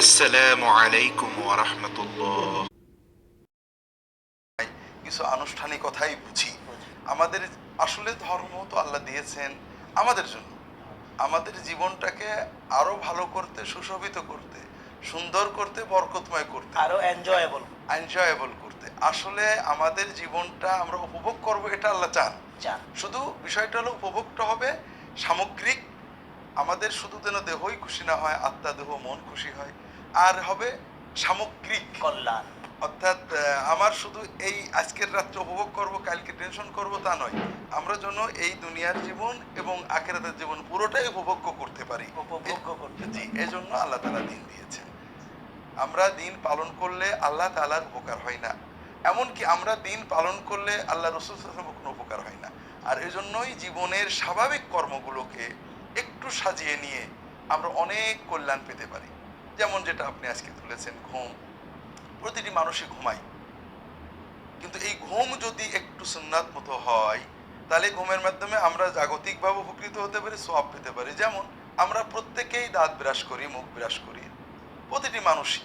আসসালামু আলাইকুম ওয়া রাহমাতুল্লাহ। কিছু আনুষ্ঠানিকতাই বুঝি। আমাদের আসলে ধর্ম তো আল্লাহ দিয়েছেন আমাদের জন্য, আমাদের জীবনটাকে আরো ভালো করতে, সুশোভিত করতে, সুন্দর করতে, বরকতময় করতে, আরো এনজয়েবল এনজয়েবল করতে। আসলে আমাদের জীবনটা আমরা উপভোগ করব, এটা আল্লাহ চান। চান। শুধু বিষয়টা হলো উপভোগটা হবে সামগ্রিক। আমাদের শুধু যেন দেহই খুশি না হয়, আত্মা, দেহ, মন খুশি হয়। আর হবে সামগ্রিক কল্যাণ। অর্থাৎ আমার শুধু এই আজকের রাত্রে উপভোগ করব, কালকে টেনশন করব, তা নয়। আমরা যেন এই দুনিয়ার জীবন এবং আখিরাতের জীবন পুরোটাই উপভোগ করতে পারি। উপভোগ্য করতে জি, পারি। এই জন্য আল্লাহ তাআলা দিন দিয়েছেন। আমরা দিন পালন করলে আল্লাহ তাআলার উপকার হয় না, এমনকি আমরা দিন পালন করলে আল্লাহ রাসূল সাল্লাল্লাহু আলাইহি ওয়াসাল্লামের কোনো উপকার হয় না। আর এজন্যই জীবনের স্বাভাবিক কর্মগুলোকে একটু সাজিয়ে নিয়ে আমরা অনেক কল্যাণ পেতে পারি। যেমন যেটা আপনি আজকে তুলেছেন, ঘুম। প্রতিটি মানুষই ঘুমায়, কিন্তু এই ঘুম যদি একটু সুন্নাত মতো হয়, তাহলে ঘুমের মাধ্যমে আমরা জাগতিকভাবে উপকৃত হতে পারি, সওয়াব পেতে পারি। যেমন আমরা প্রত্যেকেই দাঁত ব্রাশ করি, মুখ ব্রাশ করি, প্রতিটি মানুষই।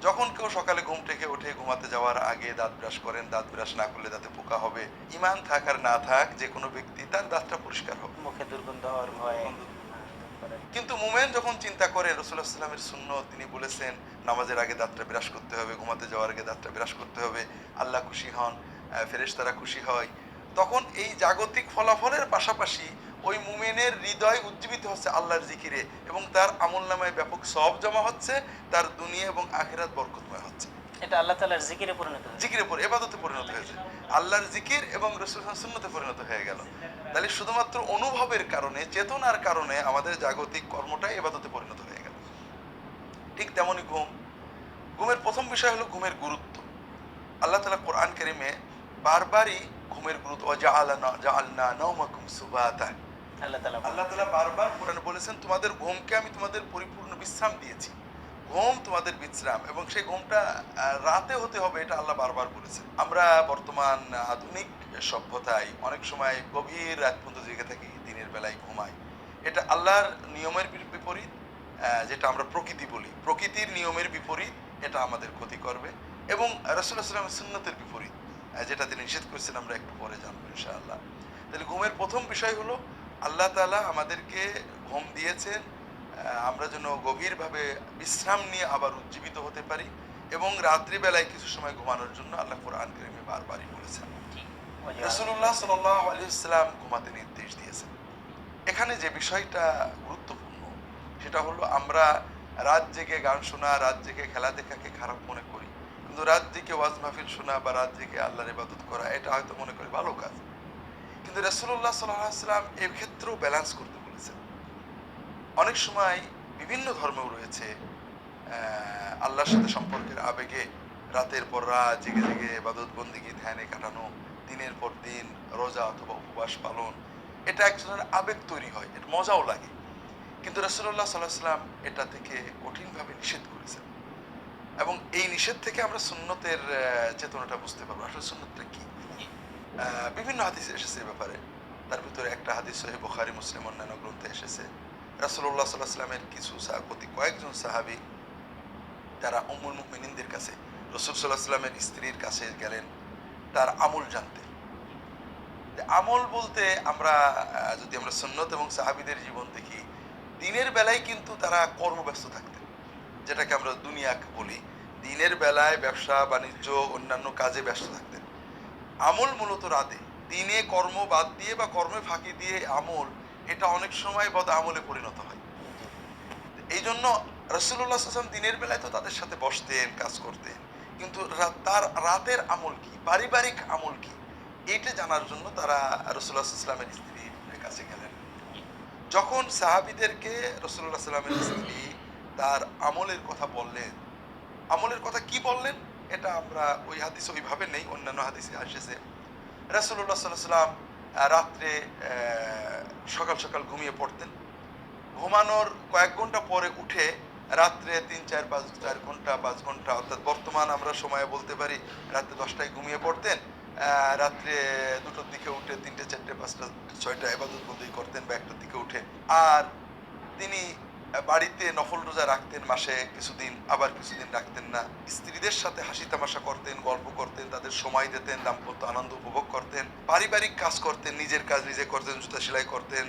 যখন কেউ সকালে ঘুম থেকে উঠে ঘুমাতে যাওয়ার আগে দাঁত ব্রাশ করেন, দাঁত ব্রাশ না করলে দাঁতে পোকা হবে। ঈমান থাক আর না থাক, যে কোনো ব্যক্তি তার দাঁতটা পরিষ্কার হবে। মুখে দুর্গন্ধ হওয়ার ভয়ে। কিন্তু মুমেন যখন চিন্তা করে, রাসূলুল্লাহ সাল্লাল্লাহু আলাইহি ওয়াসাল্লামের সুন্নত, তিনি বলেছেন নামাজের আগে দাঁতটা ব্রাশ করতে হবে, ঘুমাতে যাওয়ার আগে দাঁতটা ব্রাশ করতে হবে। আল্লাহ খুশি হন, ফেরেশতারা খুশি হয়। তখন এই জাগতিক ফলাফলের পাশাপাশি ওই মুমিনের হৃদয় উজ্জীবিত হচ্ছে আল্লাহর জিকিরে, এবং তার আমলনামায় ব্যাপক সওয়াব জমা হচ্ছে, তার দুনিয়া এবং আখিরাত বরকতময় হচ্ছে। এটা আল্লাহ তাআলার জিকিরে পরিণত হয়েছে। জিকিরে পরে ইবাদতে পরিণত হয়েছে, আল্লাহর জিকির এবং রাসূলুল্লাহ সুন্নতে পরিণত হয়ে গেল। তাহলে শুধুমাত্র অনুভবের কারণে, চেতনার কারণে আমাদের জাগতিক কর্মটাই ইবাদতে পরিণত হয়ে গেল। ঠিক তেমনই ঘুম। ঘুমের প্রথম বিষয় হলো ঘুমের গুরুত্ব। আল্লাহ তাআলা কোরআন কারীমে বারবারই ঘুমের গুরুত্ব, জাআলনা নাওমাকুম সুবাতা। আল্লাহ তাআলা বারবার কোরআনে বলেছেন, তোমাদের ঘুমকে আমি তোমাদের পরিপূর্ণ বিশ্রাম দিয়েছি। ঘুম তোমাদের বিশ্রাম, এবং সেই ঘুমটা রাতে হতে হবে, এটা আল্লাহ বারবার বলেছেন। আমরা বর্তমান আধুনিক সভ্যতায় অনেক সময় গভীর রাত পর্যন্ত জেগে থাকি, দিনের বেলায় ঘুমাই। এটা আল্লাহর নিয়মের বিপরীত। যেটা আমরা প্রকৃতি বলি, প্রকৃতির নিয়মের বিপরীত, এটা আমাদের ক্ষতি করবে। এবং রাসূলুল্লাহ সাল্লাল্লাহু আলাইহি ওয়াসাল্লামের সুন্নতের বিপরীত, যেটা তিনি নিষেধ করেছেন, আমরা একটু পরে জানবো ইনশাআল্লাহ। তাহলে ঘুমের প্রথম বিষয় হলো আল্লাহ তাআলা আমাদেরকে ঘুম দিয়েছেন আমরা যেন গভীরভাবে বিশ্রাম নিয়ে আবার উজ্জীবিত হতে পারি, এবং রাত্রিবেলায় কিছু সময় ঘুমানোর জন্য আল্লাহ কোরআন কারীমে বারবারই বলেছেন। রাসূলুল্লাহ সাল্লাল্লাহু আলাইহি ওয়াসাল্লাম ঘুমাতে নির্দেশ দিয়েছেন। এখানে যে বিষয়টা গুরুত্বপূর্ণ, সেটা হলো আমরা রাত জেগে গান শোনা, রাত জেগে খেলা দেখাকে খারাপ মনে করি, কিন্তু রাত জেগে ওয়াজ মাহফিল শোনা বা রাত জেগে আল্লাহর ইবাদত করা, এটা হয়তো মনে করি ভালো কাজ। কিন্তু রাসূলুল্লাহ সাল্লাল্লাহু আলাইহি ওয়াসাল্লাম এই ক্ষেত্রেও ব্যালেন্স করতে বলেছেন। অনেক সময় বিভিন্ন ধর্মেও রয়েছে আল্লাহর সাথে সম্পর্কের আবেগে রাতের পর রাত জেগে জেগে ইবাদত বন্দেগী ধ্যানে কাটানো, দিনের পর দিন রোজা অথবা উপবাস পালন, এটা এক ধরনের আবেগ তৈরি হয়, এটা মজাও লাগে। কিন্তু রাসূলুল্লাহ সাল্লাল্লাহু আলাইহি ওয়াসাল্লাম এটা থেকে কঠিনভাবে নিষেধ করেছেন। এবং এই নিষেধ থেকে আমরা সুন্নতের চেতনাটা বুঝতে পারবো, আসলে সুন্নতটা কি। বিভিন্ন হাদিস এসেছে এ ব্যাপারে। তার ভিতরে একটা হাদিস সহিহ বুখারী, মুসলিম, অন্যান্য গ্রন্থে এসেছে। রাসূলুল্লাহ সাল্লাল্লাহু আলাইহি ওয়াসাল্লামের কিছু কয়েকজন সাহাবী তারা উম্মুল মুমিনিনদের কাছে, রাসূল সাল্লাল্লাহু আলাইহি ওয়াসাল্লামের স্ত্রীর কাছে গেলেন তার আমল জানতে। আমল বলতে আমরা যদি আমরা সুন্নত এবং সাহাবীদের জীবন দেখি, দিনের বেলায় কিন্তু তারা কর্মব্যস্ত থাকতেন, যেটাকে আমরা দুনিয়া বলি। দিনের বেলায় ব্যবসা বাণিজ্য অন্যান্য কাজে ব্যস্ত থাকতেন। আমল মূলত রাতে। দিনে কর্ম বাদ দিয়ে বা কর্মে ফাঁকি দিয়ে আমল, এটা অনেক সময় বদ আমলে পরিণত হয়। এই জন্য রাসূলুল্লাহ সাল্লাল্লাহু আলাইহি ওয়াসাল্লাম দিনের বেলায় তো তাদের সাথে বসতেন, কাজ করতেন, কিন্তু তার রাতের আমল কি, পারিবারিক আমল কি, এইটা জানার জন্য তারা রাসূলুল্লাহ সাল্লাল্লাহু আলাইহি ওয়াসাল্লামের স্ত্রীর কাছে গেলেন। যখন সাহাবীদেরকে রাসূলুল্লাহ সাল্লাল্লাহু আলাইহি ওয়াসাল্লামের স্ত্রী তার আমলের কথা বললেন, আমলের কথা কি বললেন, এটা আমরা ওই হাদিসে ওইভাবে নেই, অন্যান্য হাদিসে এসেছে। রাসূলুল্লাহ সাল্লাল্লাহু আলাইহি ওয়াসাল্লাম রাত্রে সকাল সকাল ঘুমিয়ে পড়তেন। ঘুমানোর কয়েক ঘন্টা পরে উঠে রাত্রে 3, 4, 5 ঘন্টা, অর্থাৎ বর্তমান আমরা সময়ে বলতে পারি রাত্রে 10টায় ঘুমিয়ে পড়তেন। রাত্রে 2টোর দিকে উঠে 3টে, 4টে, 5টা, 6টা ইবাদত বন্দেগী করতেন, বা 1টার দিকে উঠে। আর তিনি বাড়িতে নফল রোজা রাখতেন মাসে কিছুদিন, আবার কিছুদিন রাখতেন না। স্ত্রীদের সাথে হাসি তামাশা করতেন, গল্প করতেন, তাদের সময় দিতেন, দাম্পত্য আনন্দ উপভোগ করতেন, পারিবারিক কাজ করতেন, নিজের কাজ নিজে করতেন, জুতা সেলাই করতেন,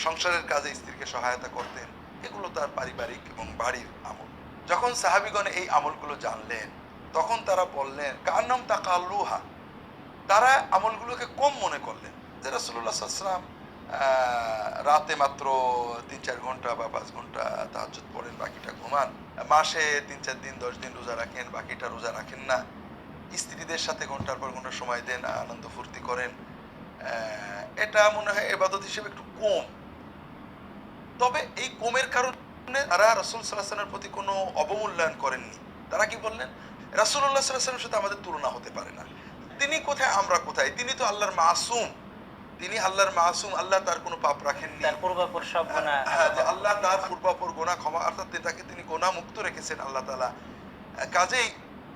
সংসারের কাজে স্ত্রীকে সহায়তা করতেন। এগুলো তার পারিবারিক এবং বাড়ির আমল। যখন সাহাবিগণ এই আমলগুলো জানলেন তখন তারা বললেন কান্নাম তাকাল্লুহা, তারা আমলগুলোকে কম মনে করলেন যে রাসূলুল্লাহ সাল্লাল্লাহু আলাইহি ওয়াসাল্লাম রাতে মাত্র ৩-৪ ঘন্টা বা ৫ ঘন্টা তাহাজ্জুদ পড়েন, বাকিটা ঘুমান, মাসে ৩-৪ দিন ১০ দিন রোজা রাখেন, বাকিটা রোজা রাখেন না, স্ত্রীদের সাথে ঘন্টার পর ঘন্টা সময় দেন, আনন্দ ফুর্তি করেন, এটা মনে হয় ইবাদত হিসেবে একটু কম। তবে এই কমের কারণে তারা রাসূল সাল্লাল্লাহু আলাইহি ওয়াসাল্লামের প্রতি কোনো অবমূল্যায়ন করেননি। তারা কি বললেন, রাসূলুল্লাহ সাল্লাল্লাহু আলাইহি ওয়াসাল্লামের সাথে আমাদের তুলনা হতে পারে না, তিনি কোথায় আমরা কোথায়, তিনি তো আল্লাহর মাসুম, তিনি আল্লাহর মাসুম, আল্লাহ তার কোনো পাপ রাখেননি, তার পূর্বাপর সব গুনাহ হ্যাঁ, যে আল্লাহ তার পূর্বাপর গুনাহ ক্ষমা, অর্থাৎ তাকে তিনি গুনাহ মুক্ত রেখেছেন আল্লাহ তাআলা। কাজেই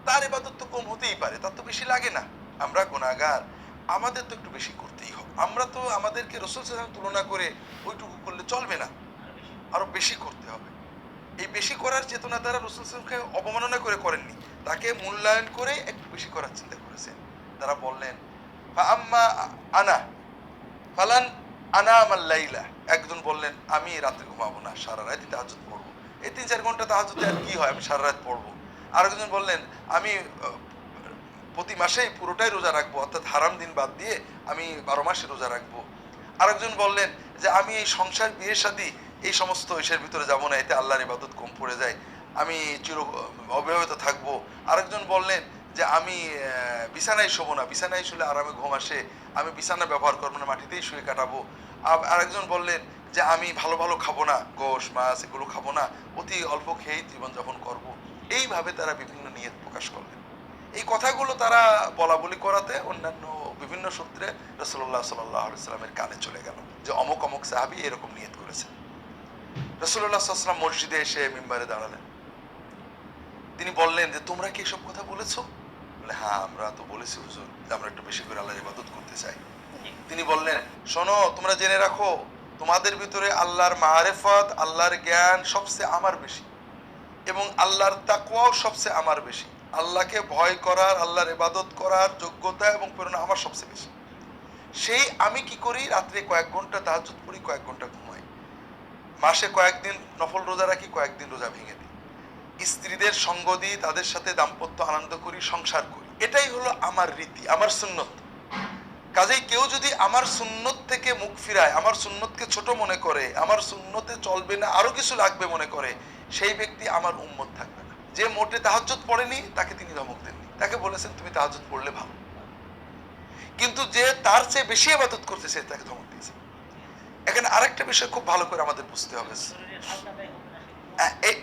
তার ইবাদত তো কম হতেই পারে, তার তো বেশি লাগে না। আমরা গুনাহগার, আমাদের তো একটু বেশি করতেই হবে। আমরা তো আমাদেরকে রাসূল সাল্লাল্লাহু আলাইহি ওয়াসাল্লাম তুলনা করে ওইটুকু করলে চলবে না, আরো বেশি করতে হবে। এই বেশি করার চেতনা দ্বারা রাসূল সাল্লাল্লাহু আলাইহি ওয়াসাল্লামকে অবমাননা করে করেননি, তাকে মূল্যায়ন করে একটু বেশি করার চিন্তা করেছেন। তারা বললেন ফাআম্মা আনা ফালান আনামাল লাইলা, একজন বললেন আমি রাতে ঘুমাবো না, সারা রাত তাহাজ্জুদ পড়বো, এই ৩-৪ ঘন্টা তাহাজ্জুদে আর কি হয়, আমি সারা রাত পড়বো। আরেকজন বললেন আমি প্রতি মাসেই পুরোটাই রোজা রাখবো, অর্থাৎ হারাম দিন বাদ দিয়ে আমি ১২ মাসে রোজা রাখবো। আরেকজন বললেন যে আমি এই সংসার, বিয়ে শাদী, এই সমস্ত ইসের ভিতরে যাবো না, এতে আল্লাহর ইবাদত কম পড়ে যায়, আমি অবিবাহিত থাকবো। আরেকজন বললেন যে আমি বিছানায় শোবো না, বিছানায় শুলে আরামে ঘুম আসে, আমি বিছানা ব্যবহার করবো না, মাটিতেই শুয়ে কাটাবো। আরেকজন বললেন যে আমি ভালো ভালো খাবো না, গোশ মাছ এগুলো খাবো না, অতি অল্প খেয়েই জীবনযাপন করবো। এইভাবে তারা বিভিন্ন নিয়ত প্রকাশ করলেন। এই কথাগুলো তারা বলা বলি করাতে অন্যান্য বিভিন্ন সূত্রে রাসূলুল্লাহ সাল্লাল্লাহু আলাইহি ওয়াসাল্লামের কানে চলে গেল যে অমুক অমুক সাহাবী এরকম নিয়ত করেছেন। রাসূলুল্লাহ সাল্লাল্লাহু আলাইহি ওয়াসাল্লাম মসজিদে এসে মিম্বারে দাঁড়ালেন। তিনি বললেন যে তোমরা কি এসব কথা বলেছো? বলে হ্যাঁ, আমরা তো বলেছি হুজুর যে আমরা একটু বেশি করে আল্লাহর ইবাদত করতে চাই। তিনি বললেন শোনো, তোমরা জেনে রাখো তোমাদের ভিতরে আল্লাহর মারিফত, আল্লাহর জ্ঞান সবচেয়ে আমার বেশি, এবং আল্লাহর তাকওয়াও সবচেয়ে আমার বেশি। আল্লাহকে ভয় করার, আল্লাহর ইবাদত করার যোগ্যতা এবং প্রেরণা আমার সবচেয়ে বেশি। সেই আমি কি করি, রাত্রে কয়েক ঘন্টা তাহাজ্জুদ পড়ি, কয়েক ঘন্টা ঘুমাই, মাসে কয়েকদিন নফল রোজা রাখি, কয়েকদিন রোজা ভেঙে দিই, স্ত্রীদের সঙ্গ দিই, তাদের সাথে দাম্পত্য আনন্দ করি, সংসার করি। এটাই হলো আমার রীতি, আমার সুন্নত। কাজেই কেউ যদি আমার সুন্নত থেকে মুখ ফিরায়, আমার সুন্নতকে ছোট মনে করে, আমার সুন্নতে চলবে না, আরো কিছু লাগবে মনে করে, সেই ব্যক্তি আমার উম্মত থাকবে না। যে মোটে তাহাজ্জুদ পড়েনি তাকে তিনি ধমক দেননি, তাকে বলেছেন তুমি তাহাজ্জুদ পড়লে ভালো, কিন্তু যে তার চেয়ে বেশি ইবাদত করতেছে তাকে ধমক দিয়েছে। এখানে আরেকটা বিষয় খুব ভালো করে আমাদের বুঝতে হবে,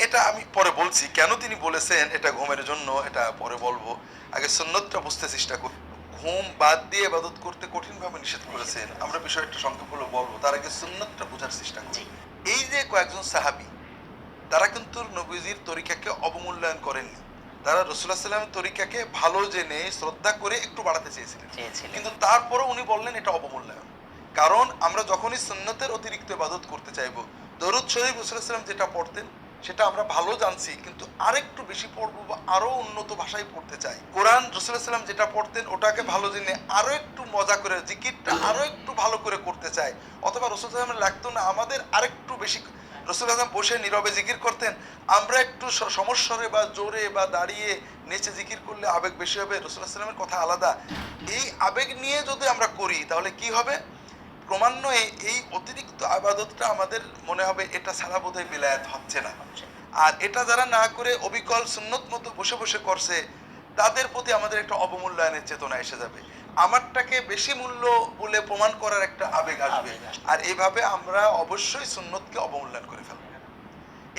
এটা আমি পরে বলছি কেন তিনি বলেছেন এটা ঘুমের জন্য, এটা পরে বলবো। আগে সুন্নতটা বুঝতে চেষ্টা করি। ঘুম বাদ দিয়ে ইবাদত করতে কঠিনভাবে নিষেধ করেছেন, আমরা বিষয়টা সংক্ষেপ হলো বলবো, তার আগে সুন্নতটা বোঝার চেষ্টা করি। এই যে কয়েকজন সাহাবী, তারা কিন্তু নবীজির তরিকাকে অবমূল্যায়ন করেননি, তারা রাসূলুল্লাহ সাল্লাল্লাহু আলাইহি ওয়াসাল্লামের তরিকাকে ভালো জেনে শ্রদ্ধা করে একটু বাড়াতে চেয়েছিলেন, কিন্তু তারপরও উনি বললেন এটা অবমূল্যায়ন। কারণ আমরা যখনই সুন্নতের অতিরিক্ত ইবাদত করতে চাইবো, দরুদ শরীফ রাসূলুল্লাহ সাল্লাল্লাহু আলাইহি ওয়াসাল্লাম যেটা পড়তেন সেটা আমরা ভালো জানছি, কিন্তু আরেকটু বেশি পড়বো বা আরো উন্নত ভাষায় পড়তে চাই। কোরআন রাসূলুল্লাহ সাল্লাল্লাহু আলাইহি ওয়াসাল্লাম যেটা পড়তেন ওটাকে ভালো জেনে আরো একটু মজা করে জিকিরটা আরো একটু ভালো করে করতে চাই, অথবা রাসূলুল্লাহ সাল্লাল্লাহু আলাইহি ওয়াসাল্লাম লাগতো না আমাদের আরেকটু বেশি, রাসূলুল্লাহ সাল্লাল্লাহু আলাইহি ওয়াসাল্লাম বসে নীরবে জিকির করতেন, আমরা একটু সমস্বরে বা জোরে বা দাঁড়িয়ে নেচে জিকির করলে আবেগ বেশি হবে, রাসূলুল্লাহ সাল্লাল্লাহু আলাইহি ওয়াসাল্লামের কথা আলাদা। এই আবেগ নিয়ে যদি আমরা করি তাহলে কি হবে, ক্রমান্বয়ে এই অতিরিক্ত ইবাদতটা আমাদের মনে হবে এটা ছাড়া বোধহয় বিলায়াত হচ্ছে না। আর এটা যারা না করে অবিকল সুন্নত মতো বসে বসে করছে, তাদের প্রতি আমাদের একটা অবমূল্যায়নের চেতনা এসে যাবে, আমারটাকে বেশি মূল্য বলে প্রমাণ করার একটা আবেগ আসবে, আর এইভাবে আমরা অবশ্যই সুন্নতকে অবমূল্যায়ন করে ফেলবো।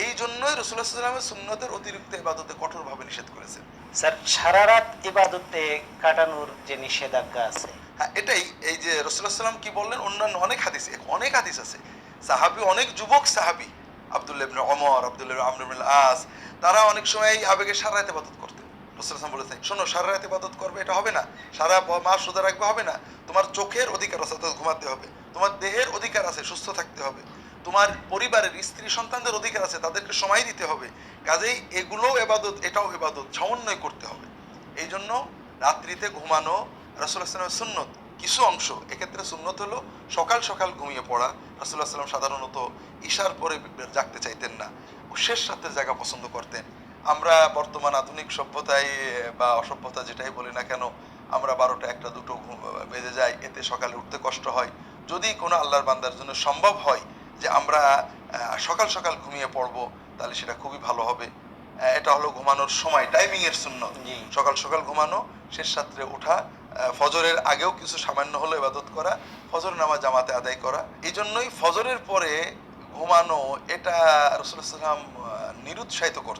এই জন্যই রাসূলুল্লাহ সাল্লাল্লাহু আলাইহি ওয়াসাল্লাম সুন্নতের অতিরিক্ত ইবাদতে কঠোরভাবে নিষেধ করেছেন। স্যার, সারা রাত ইবাদতে কাটানোর যে নিষেধাজ্ঞা আছে, হ্যাঁ, এটাই এই যে রাসূলুল্লাহ সাল্লাল্লাহু আলাইহি ওয়াসাল্লাম কি বললেন, অন্যান্য অনেক হাদিস আছে, সাহাবী, অনেক যুবক সাহাবী, আব্দুল্লাহ ইবনে ওমর, আব্দুল্লাহ ইবনে আমর ইবনে আস, তারা অনেক সময় এই আবেগে সারা রাত ইবাদত করতেন। রাসূলুল্লাহ সাল্লাল্লাহু আলাইহি ওয়াসাল্লাম বলেছেন শোনো, সারা রাত ইবাদত করবে এটা হবে না, সারা মাস রোজা রাখবে হবে না, তোমার চোখের অধিকার আছে অর্থাৎ ঘুমাতে হবে, তোমার দেহের অধিকার আছে সুস্থ থাকতে হবে, তোমার পরিবারের স্ত্রী সন্তানদের অধিকার আছে, তাদেরকে সময় দিতে হবে। কাজেই এগুলোও এবাদত, এটাও এবাদত, সমন্বয় করতে হবে। এই জন্য রাত্রিতে ঘুমানো রাসূলুল্লাহ সাল্লাল্লাহু আলাইহি ওয়াসাল্লামের সুন্নত। কিছু অংশ এক্ষেত্রে সুন্নত হলো সকাল সকাল ঘুমিয়ে পড়া। রাসূলুল্লাহ সাল্লাল্লাহু আলাইহি ওয়াসাল্লাম সাধারণত ঈশার পরে জাগতে চাইতেন না, ও শেষ রাতের জায়গা পছন্দ করতেন। আমরা বর্তমান আধুনিক সভ্যতায় বা অসভ্যতা যেটাই বলি না কেন, আমরা 12টা 1টা 2টো বেজে যায়, এতে সকালে উঠতে কষ্ট হয়। যদি কোনো আল্লাহর বান্দার জন্য সম্ভব হয় যে আমরা সকাল সকাল ঘুমিয়ে পড়বো, তাহলে সেটা খুবই ভালো হবে। এটা হলো ঘুমানোর সময়, টাইমিং এর সুন্নত। জি। সকাল সকাল ঘুমানো, শেষ রাত্রে ওঠা, ফজরের আগেও কিছু সামান্য হলো ইবাদত করা, ফজর নামাজ জামাতে আদায় করা। এই জন্যই ফজরের পরে ঘুমানো এটা রাসূলুল্লাহ সাল্লাল্লাহু আলাইহি ওয়াসাল্লাম নিরুৎসাহিত করতেন।